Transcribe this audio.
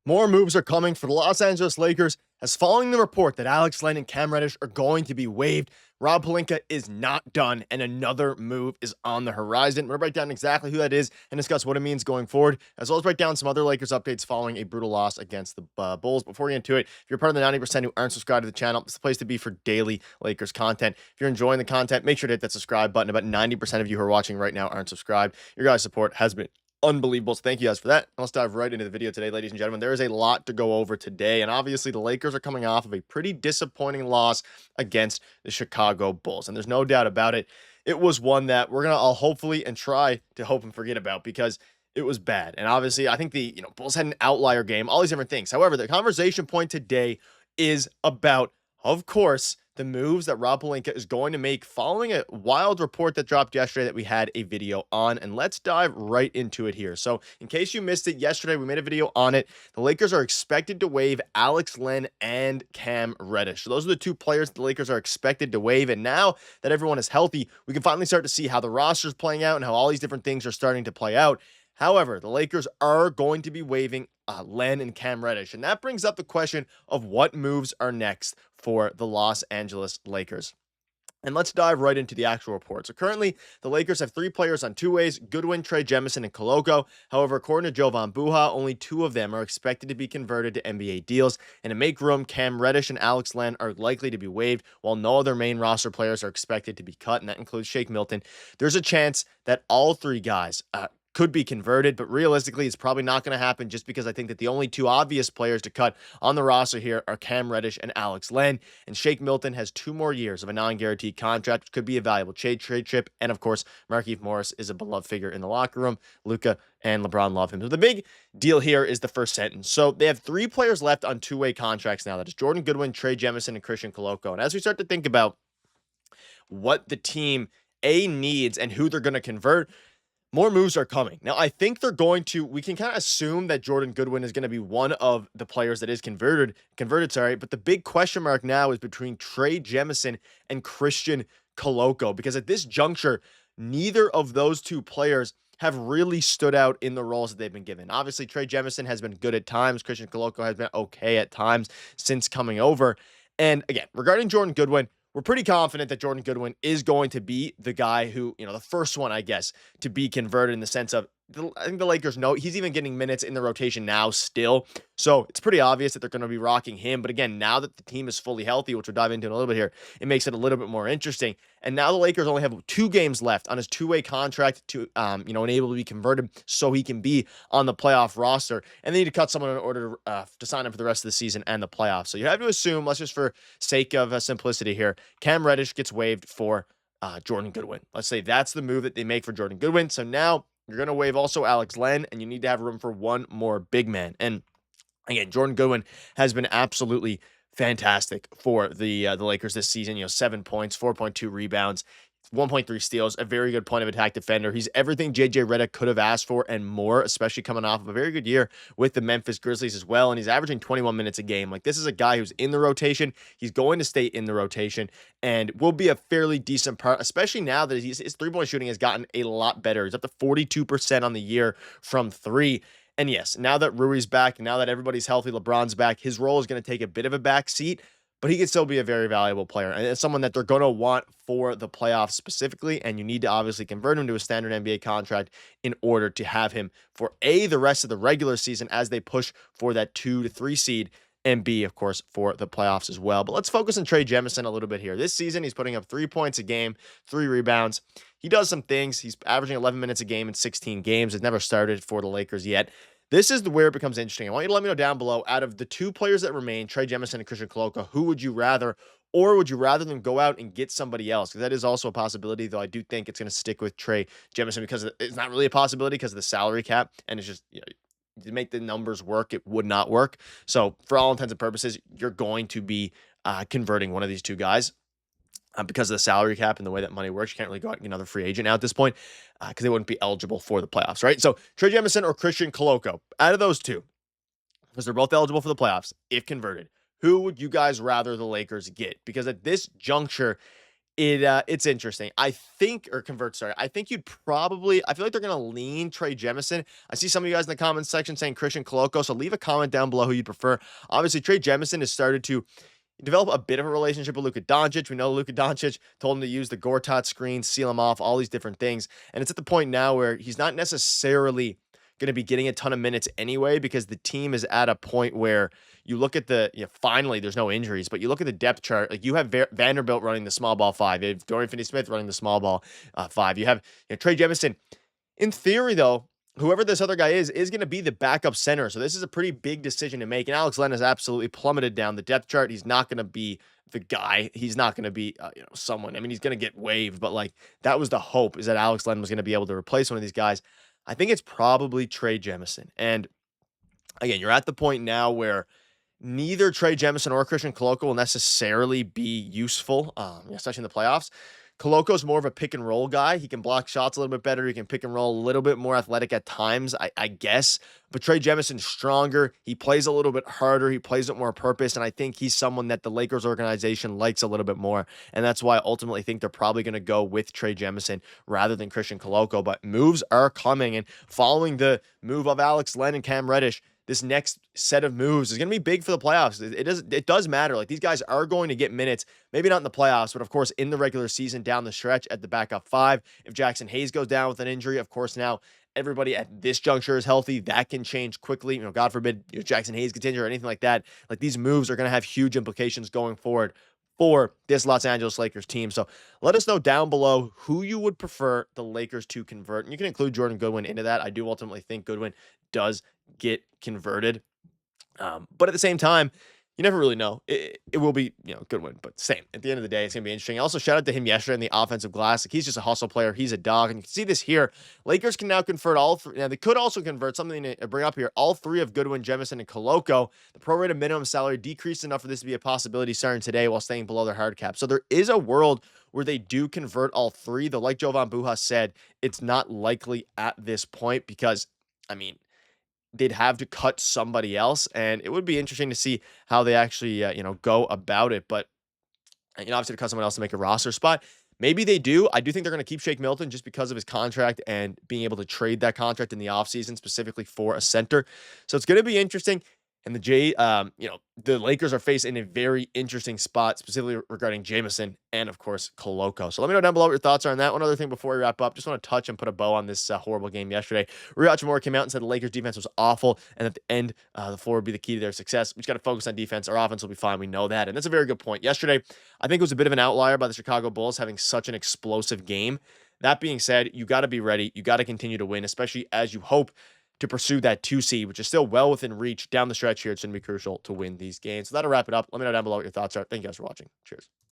More moves are coming for the Los Angeles Lakers as following the report that Alex Len and Cam Reddish are going to be waived, Rob Pelinka is not done and another move is on the horizon. We're going to break down exactly who that is and discuss what it means going forward, as well as break down some other Lakers updates following a brutal loss against the Bulls. Before we get into it, if you're part of the 90% who aren't subscribed to the channel, it's the place to be for daily Lakers content. If you're enjoying the content, make sure to hit that subscribe button. About 90% of you who are watching right now aren't subscribed. Your guys' support has been unbelievable. So thank you guys for that. Let's dive right into the video today, ladies and gentlemen. There is a lot to go over today, and obviously the Lakers are coming off of a pretty disappointing loss against the Chicago Bulls, and there's no doubt about it. It was one that we're gonna all hopefully and try to hope and forget about because it was bad. And obviously, I think the Bulls had an outlier game, all these different things. However, the conversation point today is about, of course, the moves that Rob Pelinka is going to make following a wild report that dropped yesterday that we had a video on. And let's dive right into it here. So in case you missed it yesterday, we made a video on it. The Lakers are expected to waive Alex Len and Cam Reddish. So those are the two players the Lakers are expected to waive. And now that everyone is healthy, we can finally start to see how the roster is playing out and how all these different things are starting to play out. However, the Lakers are going to be waiving Len and Cam Reddish. And that brings up the question of what moves are next for the Los Angeles Lakers. And let's dive right into the actual report. So currently, the Lakers have 3 players on 2 ways: Goodwin, Jameson, and Koloko. However, according to Jovan Buha, only 2 of them are expected to be converted to NBA deals. And to make room, Cam Reddish and Alex Len are likely to be waived, while no other main roster players are expected to be cut, and that includes Shake Milton. There's a chance that all 3 guys could be converted, but realistically, it's probably not going to happen just because I think that the only 2 obvious players to cut on the roster here are Cam Reddish and Alex Len, and Shake Milton has 2 more years of a non-guaranteed contract, which could be a valuable trade chip, and of course, Markieff Morris is a beloved figure in the locker room. Luka and LeBron love him. So the big deal here is the first sentence. So they have 3 players left on 2-way contracts now. That is Jordan Goodwin, Jameson, and Christian Koloko. And as we start to think about what the team needs and who they're going to convert, more moves are coming. Now, I think we can kind of assume that Jordan Goodwin is going to be one of the players that is converted, but the big question mark now is between Jameson and Christian Koloko, because at this juncture, neither of those 2 players have really stood out in the roles that they've been given. Obviously, Jameson has been good at times. Christian Koloko has been okay at times since coming over. And again, regarding Jordan Goodwin, we're pretty confident that Jordan Goodwin is going to be the guy who, the first one, I guess, to be converted, in the sense of, I think the Lakers know he's even getting minutes in the rotation now still. So it's pretty obvious that they're going to be rocking him. But again, now that the team is fully healthy, which we'll dive into in a little bit here, it makes it a little bit more interesting. And now the Lakers only have 2 games left on his 2-way contract to, enable to be converted so he can be on the playoff roster. And they need to cut someone in order to sign him for the rest of the season and the playoffs. So you have to assume, let's just for sake of simplicity here, Cam Reddish gets waived for Jordan Goodwin. Let's say that's the move that they make for Jordan Goodwin. So now you're going to waive also Alex Len, and you need to have room for 1 more big man. And again, Jordan Goodwin has been absolutely fantastic for the Lakers this season. 7 points, 4.2 rebounds, 1.3 steals, a very good point of attack defender. He's everything JJ Redick could have asked for and more, especially coming off of a very good year with the Memphis Grizzlies as well. And he's averaging 21 minutes a game. Like, this is a guy who's in the rotation. He's going to stay in the rotation and will be a fairly decent part, especially now that his 3-point shooting has gotten a lot better. He's up to 42% on the year from 3. And yes, now that Rui's back, now that everybody's healthy, LeBron's back, his role is going to take a bit of a back seat, but he can still be a very valuable player. And it's someone that they're going to want for the playoffs specifically. And you need to obviously convert him to a standard NBA contract in order to have him for the rest of the regular season as they push for that 2 to 3 seed, and B, of course, for the playoffs as well. But let's focus on Jameson a little bit here. This season, he's putting up 3 points a game, 3 rebounds. He does some things. He's averaging 11 minutes a game in 16 games. It's never started for the Lakers yet. This is where it becomes interesting. I want you to let me know down below, out of the 2 players that remain, Jameson and Christian Koloko, who would you rather, or would you rather them go out and get somebody else? Because that is also a possibility, though I do think it's going to stick with Jameson, because it's not really a possibility because of the salary cap, and it's just, to make the numbers work, it would not work. So for all intents and purposes, you're going to be converting one of these 2 guys. Because of the salary cap and the way that money works, you can't really go out and get another free agent now at this point, because they wouldn't be eligible for the playoffs, right? So Jameson or Christian Koloko, out of those 2, because they're both eligible for the playoffs, if converted, who would you guys rather the Lakers get? Because at this juncture, It's interesting. I think or convert, sorry. I think you'd probably I feel like they're gonna lean Trey Jemison. I see some of you guys in the comments section saying Christian Koloko, so leave a comment down below who you'd prefer. Obviously, Trey Jemison has started to develop a bit of a relationship with Luka Doncic. We know Luka Doncic told him to use the Gortat screen, seal him off, all these different things. And it's at the point now where he's not necessarily going to be getting a ton of minutes anyway, because the team is at a point where you look at finally there's no injuries, but you look at the depth chart, like you have Vanderbilt running the small ball five, you have Dorian Finney-Smith running the small ball five, you have Trey Jemison. In theory, though, whoever this other guy is going to be the backup center. So this is a pretty big decision to make. And Alex Len has absolutely plummeted down the depth chart. He's not going to be the guy. He's not going to be, someone. I mean, he's going to get waived, but like that was the hope, is that Alex Len was going to be able to replace one of these guys. I think it's probably Trey Jemison. And again, you're at the point now where neither Trey Jemison or Christian Koloko will necessarily be useful, especially in the playoffs. Koloko's more of a pick and roll guy. He can block shots a little bit better. He can pick and roll a little bit more athletic at times, I guess. But Trey Jemison's stronger. He plays a little bit harder. He plays with more purpose. And I think he's someone that the Lakers organization likes a little bit more. And that's why I ultimately think they're probably going to go with Trey Jemison rather than Christian Koloko. But moves are coming. And following the move of Alex Len and Cam Reddish, this next set of moves is going to be big for the playoffs. It does matter. Like, these guys are going to get minutes, maybe not in the playoffs, but of course in the regular season down the stretch at the backup five. If Jackson Hayes goes down with an injury, of course now everybody at this juncture is healthy. That can change quickly. God forbid Jackson Hayes gets injured or anything like that. Like, these moves are going to have huge implications going forward for this Los Angeles Lakers team. So let us know down below who you would prefer the Lakers to convert. And you can include Jordan Goodwin into that. I do ultimately think Goodwin does get converted. But at the same time, you never really know. It will be, Goodwin, but same. At the end of the day, it's going to be interesting. Also, shout out to him yesterday in the offensive glass. Like, he's just a hustle player. He's a dog. And you can see this here. Lakers can now convert all three. Now, they could also convert something to bring up here. All three of Goodwin, Jemison, and Koloko. The prorated minimum salary decreased enough for this to be a possibility starting today while staying below their hard cap. So there is a world where they do convert all three. Though, like Jovan Buha said, it's not likely at this point because, they'd have to cut somebody else, and it would be interesting to see how they actually, go about it. But, obviously to cut someone else to make a roster spot, maybe they do. I do think they're going to keep Shake Milton just because of his contract and being able to trade that contract in the offseason specifically for a center. So it's going to be interesting. And the Lakers are faced in a very interesting spot, specifically regarding Jameson and, of course, Koloko. So let me know down below what your thoughts are on that. One other thing before we wrap up, just want to touch and put a bow on this horrible game yesterday. Hachimura came out and said the Lakers' defense was awful, and at the end, the floor would be the key to their success. We just got to focus on defense. Our offense will be fine. We know that, and that's a very good point. Yesterday, I think it was a bit of an outlier by the Chicago Bulls having such an explosive game. That being said, you got to be ready. You got to continue to win, especially as you hope to pursue that 2 seed, which is still well within reach down the stretch here. It's going to be crucial to win these games. So that'll wrap it up. Let me know down below what your thoughts are. Thank you guys for watching. Cheers.